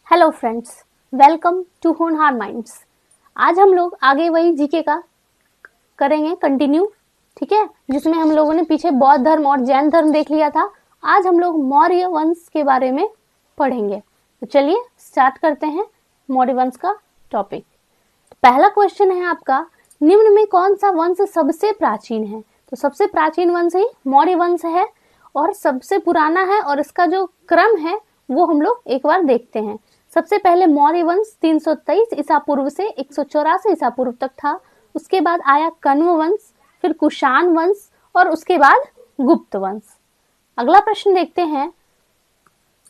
Hello friends, welcome to होनहार minds. आज हम लोग आगे वही जीके का करेंगे कंटिन्यू, ठीक है, जिसमें हम लोगों ने पीछे बौद्ध धर्म और जैन धर्म देख लिया था। आज हम लोग मौर्य वंश के बारे में पढ़ेंगे। तो चलिए स्टार्ट करते हैं मौर्य वंश का टॉपिक। तो पहला क्वेश्चन है आपका, निम्न में कौन सा वंश सबसे प्राचीन है? तो सबसे प्राचीन वंश ही मौर्य वंश है और सबसे पुराना है, और इसका जो क्रम है वो हम लोग एक बार देखते हैं। सबसे पहले मौर्य वंश 323 ईसा पूर्व से 184 ईसा पूर्व तक था। उसके बाद आया कण्व वंश, फिर कुषाण वंश और उसके बाद गुप्त वंश। अगला प्रश्न देखते हैं,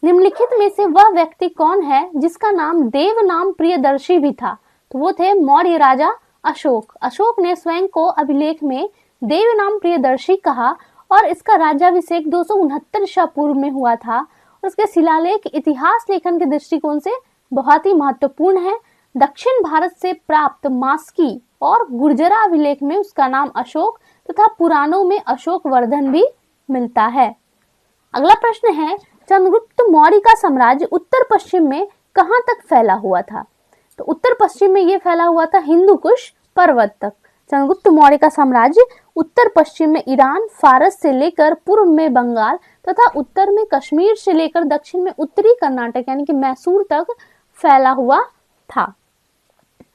निम्नलिखित में से वह व्यक्ति कौन है जिसका नाम देव नाम प्रियदर्शी भी था? तो वो थे मौर्य राजा अशोक। अशोक ने स्वयं को अभिलेख में देव नाम प्रियदर्शी कहा और इसका राज्याभिषेक 269 ईसा पूर्व में हुआ था। उसके शिलालेख इतिहास लेखन के दृष्टिकोण से बहुत ही महत्वपूर्ण है। दक्षिण भारत से प्राप्त मास्की और गुर्जरा अभिलेख में उसका नाम अशोक तथा पुराणों में अशोक वर्धन भी मिलता है। अगला प्रश्न है, चंद्रगुप्त मौर्य का साम्राज्य उत्तर पश्चिम में कहां तक फैला हुआ था? तो उत्तर पश्चिम में ये फैला हुआ था हिंदू कुश पर्वत तक। चंद्रगुप्त मौर्य का साम्राज्य उत्तर पश्चिम में ईरान, फारस से लेकर पूर्व में बंगाल तथा उत्तर में कश्मीर से लेकर दक्षिण में उत्तरी कर्नाटक यानी कि मैसूर तक फैला हुआ था।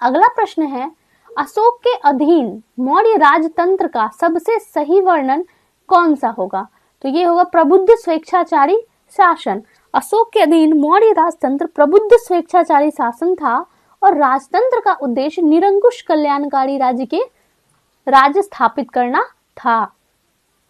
अगला प्रश्न है, अशोक के अधीन मौर्य राजतंत्र का सबसे सही वर्णन कौन सा होगा? तो ये होगा प्रबुद्ध स्वेच्छाचारी शासन। अशोक के अधीन मौर्य राजतंत्र प्रबुद्ध स्वेच्छाचारी शासन था और राजतंत्र का उद्देश्य निरंकुश कल्याणकारी राज्य के राज्य स्थापित करना था।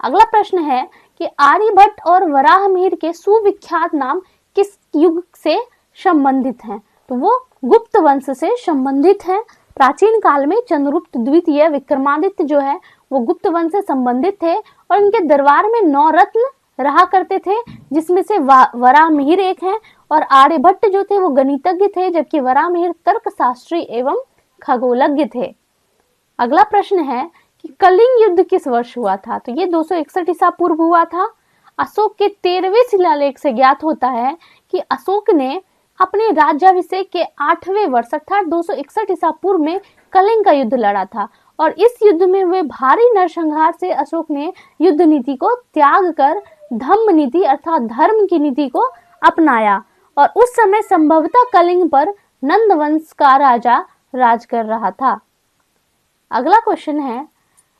अगला प्रश्न है कि आर्यभट्ट और वराहमिहिर के सुविख्यात नाम किस युग से संबंधित हैं? तो वो गुप्त वंश से संबंधित हैं। प्राचीन काल में चंद्रगुप्त द्वितीय, विक्रमादित्य जो है वो गुप्त वंश से संबंधित थे और इनके दरबार में 9 रत्न रहा करते थे, जिसमें से वराहमिहिर एक हैं और आर्यभट्ट जो थे वो गणितज्ञ थे, जबकि वराहमिहिर तर्कशास्त्री एवं खगोलज्ञ थे। अगला प्रश्न है कि कलिंग युद्ध किस वर्ष हुआ था? तो ये 261 ईसा पूर्व हुआ था। अशोक के 13वें शिलालेख से ज्ञात होता है कि अशोक ने अपने राज्याभिषेक के 8वें वर्ष अर्थात 261 ईसा पूर्व में कलिंग का युद्ध लड़ा था और इस युद्ध में हुए भारी नरसंहार से अशोक ने युद्ध नीति को त्याग कर धम्म नीति अर्थात धर्म की नीति को अपनाया और उस समय संभवतः कलिंग पर नंद वंश का राजा राज कर रहा था। अगला क्वेश्चन है,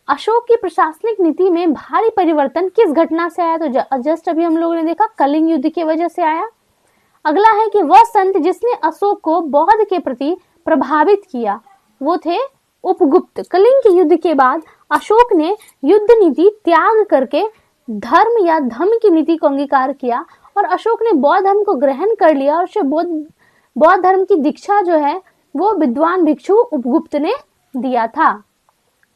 अशोक की प्रशासनिक नीति में भारी परिवर्तन किस घटना से आया? तो जस्ट अभी हम लोगों ने देखा कलिंग युद्ध की वजह से आया। अगला है कि वह संत जिसने अशोक को बौद्ध के प्रति प्रभावित किया वो थे उपगुप्त। कलिंग के युद्ध के बाद अशोक ने युद्ध नीति त्याग करके धर्म या धम्म की नीति को अंगीकार किया और अशोक ने बौद्ध धर्म को ग्रहण कर लिया और उसे बौद्ध धर्म की दीक्षा जो है वो विद्वान भिक्षु उपगुप्त ने दिया था।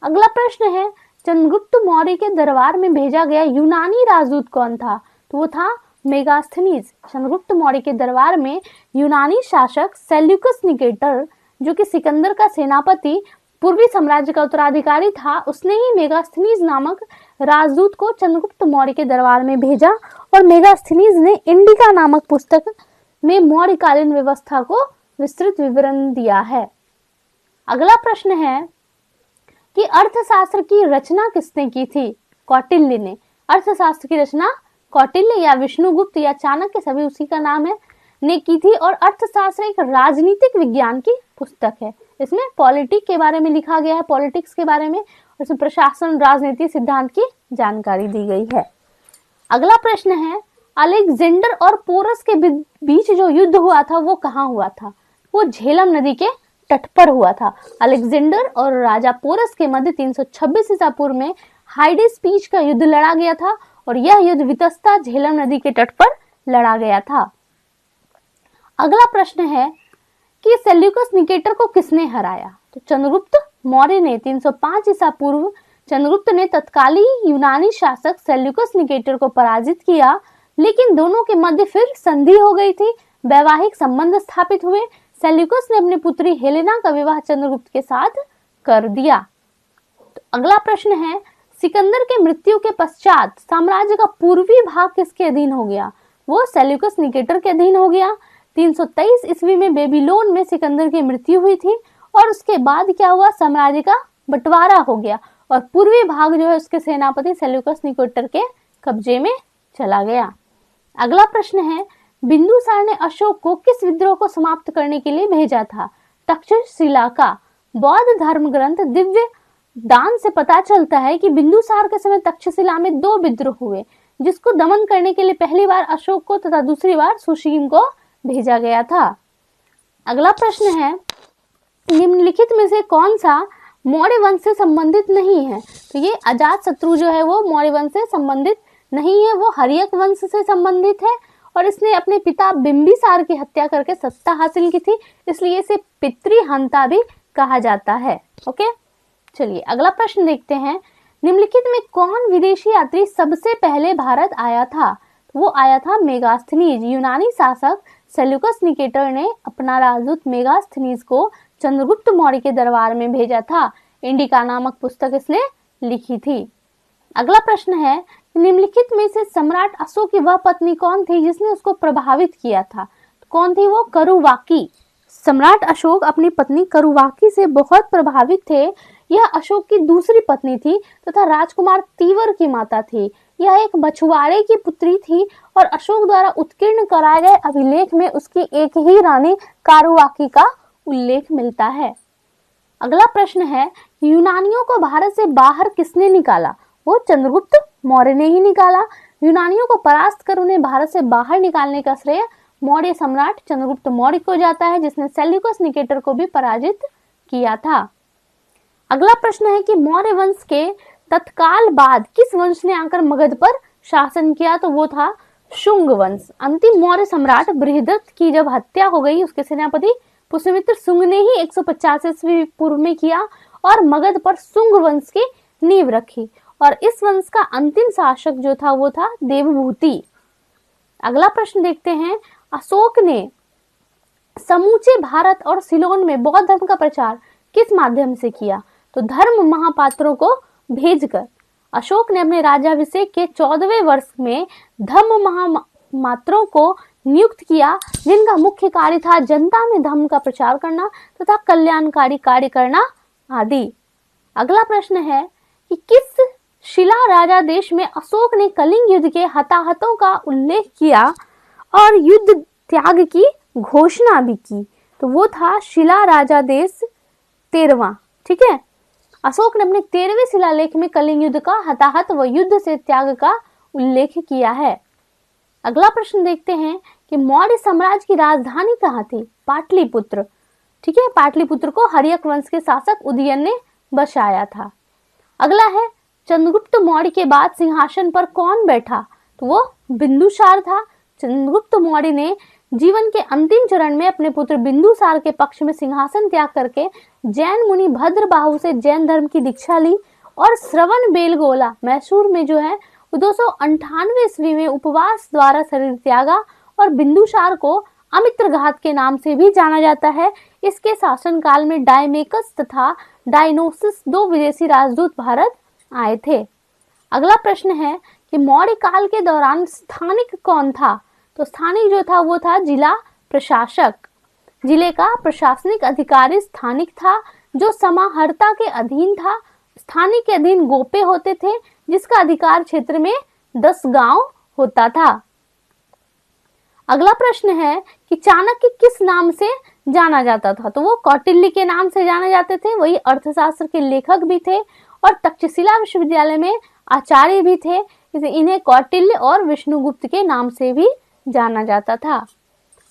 अगला प्रश्न है, चंद्रगुप्त मौर्य के दरबार में भेजा गया यूनानी राजदूत कौन था? तो वो था मेगास्थनीज। चंद्रगुप्त मौर्य के दरबार में यूनानी शासक सेल्यूकस निकेटर, जो कि सिकंदर का सेनापति पूर्वी साम्राज्य का उत्तराधिकारी था, उसने ही मेगास्थनीज नामक राजदूत को चंद्रगुप्त मौर्य के दरबार में भेजा और मेगास्थनीज ने इंडिका नामक पुस्तक में मौर्यकालीन व्यवस्था को विस्तृत विवरण दिया है। अगला प्रश्न है कि अर्थशास्त्र की रचना किसने की थी? कौटिल्य ने। अर्थशास्त्र की रचना कौटिल्य या विष्णुगुप्त या चाणक्य, सभी उसी का नाम है, ने की थी और अर्थशास्त्र एक राजनीतिक विज्ञान की पुस्तक है। इसमें पॉलिटिक्स के बारे में लिखा गया है, पॉलिटिक्स के बारे में, उसमें प्रशासन राजनीति सिद्धांत की जानकारी दी गई है। अगला प्रश्न है, अलेक्जेंडर और पोरस के बीच जो युद्ध हुआ था वो कहाँ हुआ था? वो झेलम नदी के तट पर हुआ था। अलेक्जेंडर और राजा पोरस के मध्य 326 ईसा पूर्व में हाइडेस्पीच का युद्ध लड़ा गया था और यह युद्ध वितस्ता झेलम नदी के तट पर लड़ा गया था। अगला प्रश्न है कि सेल्यूकस निकेटर को किसने हराया? तो चंद्रगुप्त मौर्य ने। 305 ईसा पूर्व चंद्रगुप्त ने तत्कालीन यूनानी शासक सेल्यूकस निकेटर को पराजित किया, लेकिन दोनों के मध्य फिर संधि हो गई थी, वैवाहिक संबंध स्थापित हुए। सेल्यूकस ने अपनी पुत्री हेलेना का विवाह चंद्रगुप्त के साथ कर दिया। तो अगला प्रश्न है, सिकंदर के मृत्यु के पश्चात साम्राज्य का पूर्वी भाग किसके अधीन हो गया? वो सेल्यूकस निकेटर के अधीन हो गया। 323 ईस्वी में बेबीलोन में सिकंदर की मृत्यु हुई थी और उसके बाद क्या हुआ, साम्राज्य का बंटवारा हो गया और पूर्वी भाग जो है उसके सेनापति सेल्यूकस निकेटर के कब्जे में चला गया। अगला प्रश्न है, बिंदुसार ने अशोक को किस विद्रोह को समाप्त करने के लिए भेजा था? तक्षशिला का। बौद्ध धर्म ग्रंथ दिव्य दान से पता चलता है कि बिंदुसार के समय तक्षशिला में 2 विद्रोह हुए, जिसको दमन करने के लिए पहली बार अशोक को तथा दूसरी बार सुशील को भेजा गया था। अगला प्रश्न है, निम्नलिखित में से कौन सा मौर्य वंश से संबंधित नहीं है? तो ये अजातशत्रु जो है वो मौर्य वंश से संबंधित नहीं है, वो हर्यक वंश से संबंधित है और इसने अपने पिता बिंबिसार की हत्या करके सत्ता हासिल की थी, इसलिए इसे पितृहंता भी कहा जाता है। ओके, चलिए अगला प्रश्न देखते हैं, निम्नलिखित में कौन विदेशी यात्री सबसे पहले भारत आया था? वो आया था मेगास्थनीज। यूनानी शासक सेल्यूकस निकेटर ने अपना राजदूत मेगास्थनीज को चंद्रगुप्त मौर्य के दरबार में भेजा था। इंडिका नामक पुस्तक इसने लिखी थी। अगला प्रश्न है, निम्नलिखित में से सम्राट अशोक की वह पत्नी कौन थी जिसने उसको प्रभावित किया था? कौन थी वो? करुवाकी। सम्राट अशोक अपनी पत्नी करुवाकी से बहुत प्रभावित थे। यह अशोक की दूसरी पत्नी थी तथा राजकुमार तीवर की माता थी। यह एक मछुआरे की पुत्री थी और अशोक द्वारा उत्कीर्ण कराए गए अभिलेख में उसकी एक ही रानी कारुवाकी का उल्लेख मिलता है। अगला प्रश्न है, यूनानियों को भारत से बाहर किसने निकाला? वो चंद्रगुप्त मौर्य ने ही निकाला। यूनानियों को परास्त कर उन्हें भारत से बाहर निकालने का श्रेय मौर्य सम्राट चंद्रगुप्त मौर्य को जाता है, जिसने सेल्यूकस निकेटर को भी पराजित किया था। अगला प्रश्न है कि मौर्य वंश के तत्काल बाद किस वंश ने आकर मगध पर शासन किया? तो वो था शुंग वंश। अंतिम मौर्य सम्राट बृहदत्त की जब हत्या हो गई, उसके सेनापति पुष्यमित्र शुंग ने ही 150 ईस्वी पूर्व में किया और मगध पर शुंग वंश की नींव रखी और इस वंश का अंतिम शासक जो था वो था देवभूति। अगला प्रश्न देखते हैं, अशोक ने समूचे भारत और सिलोन में बौद्ध धर्म का प्रचार किस माध्यम से किया? तो धर्म महापात्रों को भेजकर। अशोक ने अपने राज्याभिषेक के 14वें वर्ष में धर्म महामात्रों को नियुक्त किया, जिनका मुख्य कार्य था जनता में धर्म का प्रचार करना तथा कल्याणकारी कार्य करना आदि। अगला प्रश्न है कि किस शिला राजा देश में अशोक ने कलिंग युद्ध के हताहतों का उल्लेख किया और युद्ध त्याग की घोषणा भी की? तो वो था शिला राजा देश 13वां। ठीक है, अशोक ने अपने 13वें शिलालेख में कलिंग युद्ध का हताहत व युद्ध से त्याग का उल्लेख किया है। अगला प्रश्न देखते हैं कि मौर्य साम्राज्य की राजधानी कहाँ थी? पाटलिपुत्र। ठीक है, पाटलिपुत्र को हर्यक वंश के शासक उदयन ने बसाया था। अगला है, चंद्रगुप्त मौर्य के बाद सिंहासन पर कौन बैठा? तो वो बिंदुसार था। चंद्रगुप्त मौर्य ने जीवन के अंतिम चरण में अपने पुत्र बिंदुसार के पक्ष में सिंहासन त्याग करके जैन मुनि भद्रबाहु से जैन धर्म की दीक्षा ली और श्रवण बेलगोला मैसूर में जो है 298 ईस्वी में उपवास द्वारा शरीर त्यागा और बिंदुसार को अमित्रघात के नाम से भी जाना जाता है। इसके शासनकाल में डायमेकस तथा डायनोसिस 2 विदेशी राजदूत भारत आए थे। अगला प्रश्न है कि मौर्य काल के दौरान स्थानिक कौन था? तो स्थानिक जो था वो था जिला प्रशासक। जिले का प्रशासनिक अधिकारी स्थानिक था जो समाहर्ता के अधीन था। स्थानिक के अधीन गोपे होते थे जिसका अधिकार क्षेत्र में 10 गांव होता था। अगला प्रश्न है कि चाणक्य किस नाम से जाना जाता था? तो वो कौटिल्य के नाम से जाने जाते थे। वही अर्थशास्त्र के लेखक भी थे और तक्षशिला विश्वविद्यालय में आचार्य भी थे। इन्हें कौटिल्य और विष्णुगुप्त के नाम से भी जाना जाता था।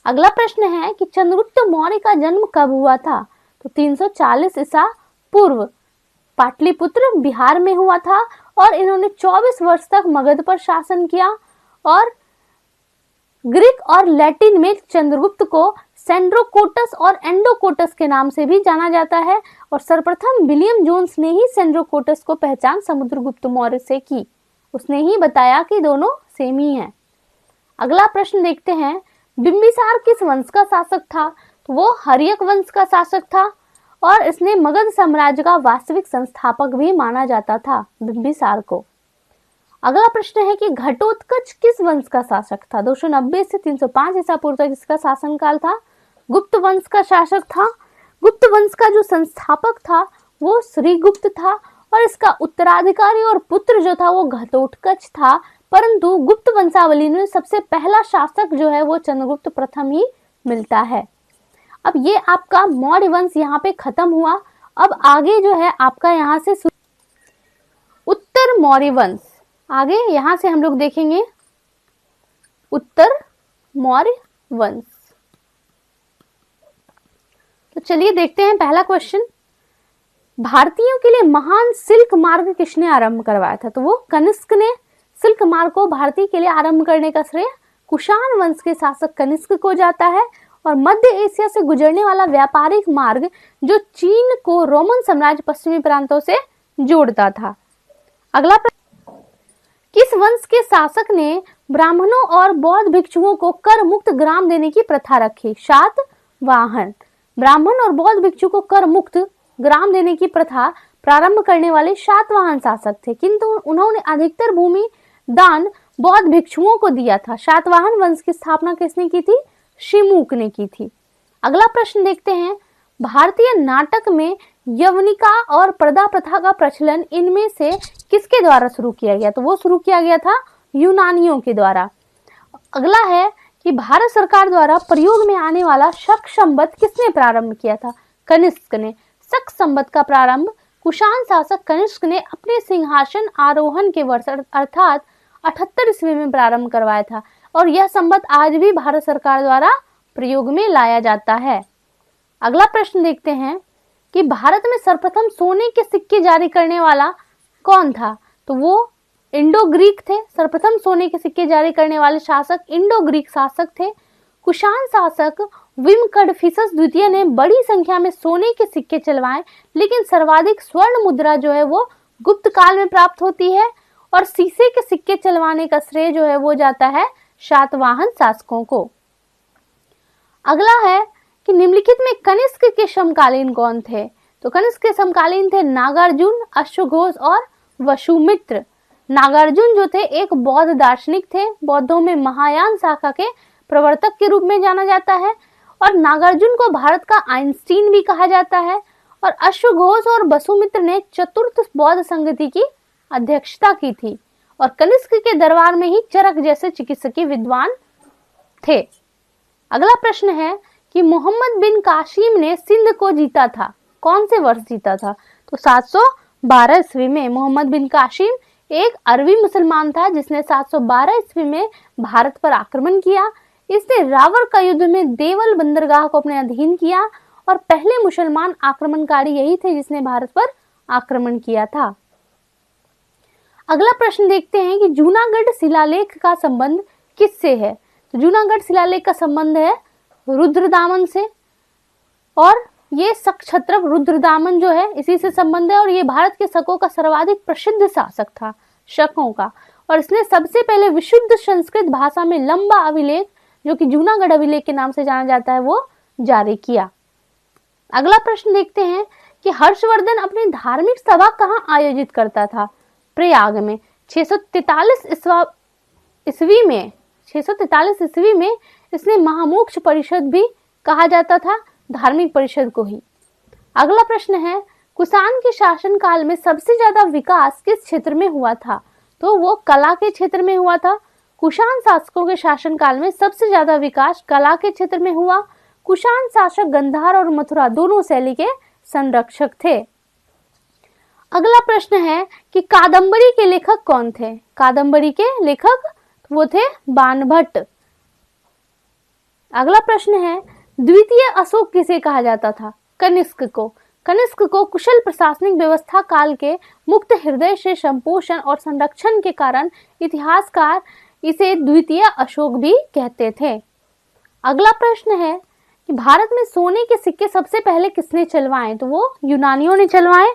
अगला प्रश्न है कि चंद्रगुप्त मौर्य का जन्म कब हुआ था? तो 340 ईसा पूर्व पाटलिपुत्र बिहार में हुआ था और इन्होंने 24 वर्ष तक मगध पर शासन किया और ग्रीक और लैटिन में चंद्रगुप्त को सेंड्रोकोटस और एंडोकोटस के नाम से भी जाना जाता है और सर्वप्रथम विलियम जोन्स ने ही सेंड्रोकोटस को पहचान समुद्रगुप्त मौर्य से की। उसने ही बताया कि दोनों सेम ही हैं। अगला प्रश्न देखते हैं, बिंबिसार किस वंश का शासक था? तो वो हर्यक वंश का शासक था और इसने मगध साम्राज्य का वास्तविक संस्थापक भी माना जाता था बिंबिसार को। अगला प्रश्न है कि घटोत्कच किस वंश का शासक था? 290 से 305 ईसा पूर्व तक इसका शासनकाल था। गुप्त वंश का शासक था। गुप्त वंश का जो संस्थापक था वो श्रीगुप्त था और इसका उत्तराधिकारी और पुत्र जो था वो घटोत्कच था। परंतु गुप्त वंशावली में सबसे पहला शासक जो है वो चंद्रगुप्त प्रथम ही मिलता है। अब ये आपका मौर्य वंश यहाँ पे खत्म हुआ। अब आगे जो है आपका यहाँ से उत्तर मौर्य वंश, आगे यहाँ से हम लोग देखेंगे उत्तर मौर्य वंश। तो चलिए देखते हैं पहला क्वेश्चन। भारतीयों के लिए महान सिल्क मार्ग किसने आरंभ करवाया था? तो वो कनिष्क ने सिल्क मार्ग को भारतीय के लिए आरंभ करने का श्रेय कुषाण वंश के शासक कनिष्क को जाता है। और मध्य एशिया से गुजरने वाला व्यापारिक मार्ग जो चीन को रोमन साम्राज्य पश्चिमी प्रांतों से जोड़ता था। अगला प्रश्न, किस वंश के शासक ने ब्राह्मणों और बौद्ध भिक्षुओं को कर मुक्त ग्राम देने की प्रथा रखी? शातवाहन। ब्राह्मण और बौद्ध भिक्षु को कर मुक्त ग्राम देने की प्रथा प्रारंभ करने वाले शातवाहन शासक थे, किंतु उन्होंने अधिकतर भूमि दान बौद्ध भिक्षुओं को दिया था। शातवाहन वंश की स्थापना किसने की थी? शिमूक ने की थी। अगला प्रश्न देखते हैं, भारतीय नाटक में यवनिका और पर्दा प्रथा का प्रचलन इनमें से किसके द्वारा शुरू किया गया? तो वो शुरू किया गया था यूनानियों के द्वारा। अगला है कि भारत सरकार द्वारा प्रयोग में आने वाला शक संवत किसने प्रारंभ किया था? कनिष्क ने। शक संवत का प्रारंभ कुषाण शासक कनिष्क ने अपने सिंहासन आरोहण के वर्ष अर्थात 78 ईस्वी में प्रारंभ करवाया था और यह संवत आज भी भारत सरकार द्वारा प्रयोग में लाया जाता है। अगला प्रश्न देखते हैं कि भारत में सर्वप्रथम सोने के सिक्के जारी करने वाला कौन था? तो वो इंडो ग्रीक थे। सर्वप्रथम सोने के सिक्के जारी करने वाले शासक इंडो ग्रीक शासक थे। कुषाण शासक विमकड़फिसस द्वितीय ने बड़ी संख्या में सोने के सिक्के चलवाए, लेकिन सर्वाधिक स्वर्ण मुद्रा जो है वो गुप्त काल में प्राप्त होती है और शीशे के सिक्के चलवाने का श्रेय जो है वो जाता है शातवाहन शासकों को। अगला है कि निम्नलिखित में कनिष्क के समकालीन कौन थे? तो कनिष्क के समकालीन थे नागार्जुन, अश्वघोष और वसुमित्र। नागार्जुन जो थे एक बौद्ध दार्शनिक थे, बौद्धों में महायान शाखा के प्रवर्तक के रूप में जाना जाता है और नागार्जुन को भारत का आइंस्टीन भी कहा जाता है। और अश्वघोष और वसुमित्र ने चतुर्थ बौद्ध संगति की अध्यक्षता की थी और कनिष्क के दरबार में ही चरक जैसे चिकित्सकीय विद्वान थे। अगला प्रश्न है कि मोहम्मद बिन कासिम ने सिंध को जीता था, कौन से वर्ष जीता था? तो 712 ईस्वी में। मोहम्मद बिन कासिम एक अरबी मुसलमान था जिसने 712 ईस्वी में भारत पर आक्रमण किया। इसने रावण का युद्ध में देवल बंदरगाह को अपने अधीन किया और पहले मुसलमान आक्रमणकारी यही थे जिसने भारत पर आक्रमण किया था। अगला प्रश्न देखते हैं कि जूनागढ़ शिलालेख का संबंध किससे है? तो जूनागढ़ शिलालेख का संबंध है रुद्रदामन से और ये शक रुद्रदामन जो है इसी से संबंध है और ये भारत के शकों का सर्वाधिक प्रसिद्ध शासक था, शकों का। और इसने सबसे पहले विशुद्ध संस्कृत भाषा में लंबा अभिलेख जो कि जूनागढ़ अभिलेख के नाम से जाना जाता है वो जारी किया। अगला प्रश्न देखते हैं कि हर्षवर्धन अपनी धार्मिक सभा कहाँ आयोजित करता था? प्रयाग में। 643 ईस्वी में इसने महामोक्ष परिषद भी कहा जाता था, धार्मिक परिषद को ही। अगला प्रश्न है कुषाण के शासन काल में सबसे ज्यादा विकास किस क्षेत्र में हुआ था? तो वो कला के क्षेत्र में हुआ था। कुषाण शासकों के शासन काल में सबसे ज्यादा विकास कला के क्षेत्र में हुआ। कुषाण शासक गंधार और मथुरा दोनों शैली के संरक्षक थे। अगला प्रश्न है कि कादम्बरी के लेखक कौन थे? कादम्बरी के लेखक वो थे बाणभट्ट। अगला प्रश्न है द्वितीय अशोक किसे कहा जाता था? कनिष्क को। कनिष्क को कुशल प्रशासनिक व्यवस्था काल के मुक्त हृदय से संपोषण और संरक्षण के कारण इतिहासकार इसे द्वितीय अशोक भी कहते थे। अगला प्रश्न है कि भारत में सोने के सिक्के सबसे पहले किसने चलवाए? तो वो यूनानियों ने चलवाए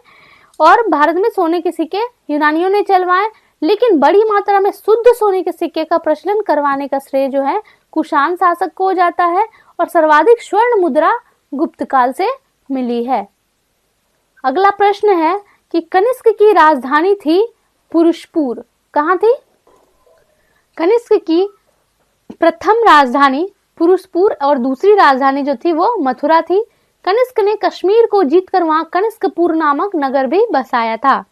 और भारत में सोने के सिक्के यूनानियों ने चलवाए, लेकिन बड़ी मात्रा में शुद्ध सोने के सिक्के का प्रचलन करवाने का श्रेय जो है कुषाण शासक को जाता है और सर्वाधिक स्वर्ण मुद्रा गुप्त काल से मिली है। अगला प्रश्न है कि कनिष्क की राजधानी थी पुरुषपुर। कहाँ थी? कनिष्क की प्रथम राजधानी पुरुषपुर और दूसरी राजधानी जो थी वो मथुरा थी। कनिष्क ने कश्मीर को जीतकर वहां कनिष्कपुर नामक नगर भी बसाया था।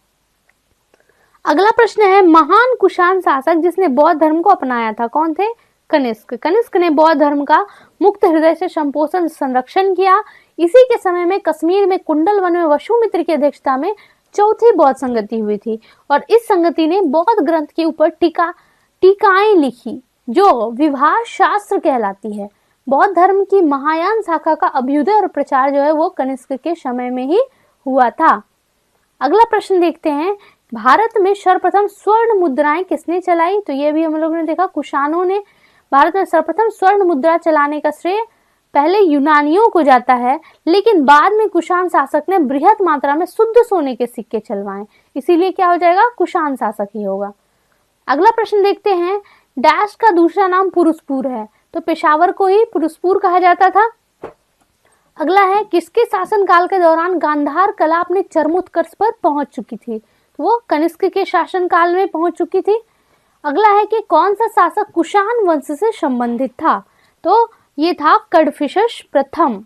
अगला प्रश्न है, महान कुषाण शासक जिसने बौद्ध धर्म को अपनाया था, कौन थे? कनिष्क। कनिष्क ने बौद्ध धर्म का मुक्त हृदय से संपोषण संरक्षण किया। इसी के समय में कश्मीर में कुंडल वन में वसुमित्र की अध्यक्षता में चौथी बौद्ध संगति हुई थी और इस संगति ने बौद्ध ग्रंथ के ऊपर टीकाएं लिखी जो विवाह शास्त्र कहलाती है। बौद्ध धर्म की महायान शाखा का अभ्युदय और प्रचार जो है वो कनिष्क के समय में ही हुआ था। अगला प्रश्न देखते हैं, भारत में सर्वप्रथम स्वर्ण मुद्राएं किसने चलाई? तो ये भी हम लोगों ने देखा, कुषाणों ने भारत में सर्वप्रथम स्वर्ण मुद्रा चलाने का श्रेय पहले यूनानियों को जाता है, लेकिन बाद में कुषाण शासक ने बृहत मात्रा में शुद्ध सोने के सिक्के चलवाए, इसीलिए क्या हो जाएगा? कुषाण शासक ही होगा। अगला प्रश्न देखते हैं, डैश का दूसरा नाम पुरुषपुर है, तो पेशावर को ही पुरुषपुर कहा जाता था। अगला है, किसके शासनकाल के दौरान गांधार कला अपने चरमोत्कर्ष पर पहुंच चुकी थी? तो वो कनिष्क के शासनकाल में पहुंच चुकी थी। अगला है कि कौन सा शासक कुषाण वंश से संबंधित था? तो ये था कड़फिशस प्रथम।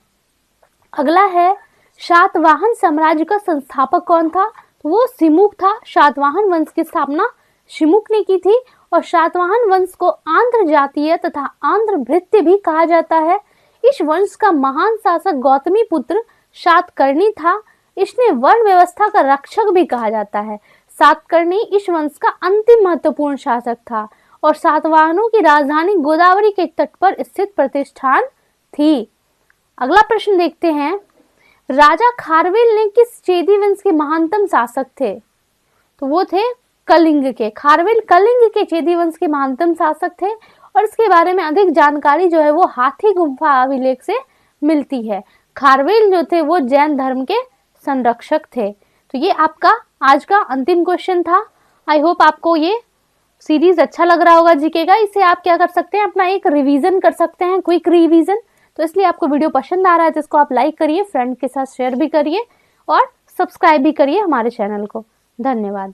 अगला है, शातवाहन साम्राज्य का संस्थापक कौन था? तो वो सिमुक था। शातवाहन वंश की स्थापना सिमुक ने की थी और शातवाहन वंश को आंध्र जातीय तथा आंध्र भृत्य भी कहा जाता है। इस वंश का महान शासक गौतमी पुत्र शातकर्णी था। इसने वर्ण व्यवस्था का रक्षक भी कहा जाता है। सातकर्णी इस वंश का अंतिम महत्वपूर्ण शासक था और सातवाहनों की राजधानी गोदावरी के तट पर स्थित प्रतिष्ठान थी। अगला प्रश्न देखते हैं, राजा खारवेल ने किस चेदी वंश के महानतम शासक थे? तो वो थे कलिंग के। खारवेल कलिंग के चेदी वंश के महानतम शासक थे और इसके बारे में अधिक जानकारी जो है वो हाथी गुम्फा अभिलेख से मिलती है। खारवेल जो थे वो जैन धर्म के संरक्षक थे। तो ये आपका आज का अंतिम क्वेश्चन था। आई होप आपको ये सीरीज अच्छा लग रहा होगा जीके का। इसे आप क्या कर सकते हैं, अपना एक रिवीजन कर सकते हैं, क्विक रिवीजन। तो इसलिए आपको वीडियो पसंद आ रहा है तो इसको आप लाइक करिए, फ्रेंड के साथ शेयर भी करिए और सब्सक्राइब भी करिए हमारे चैनल को। धन्यवाद।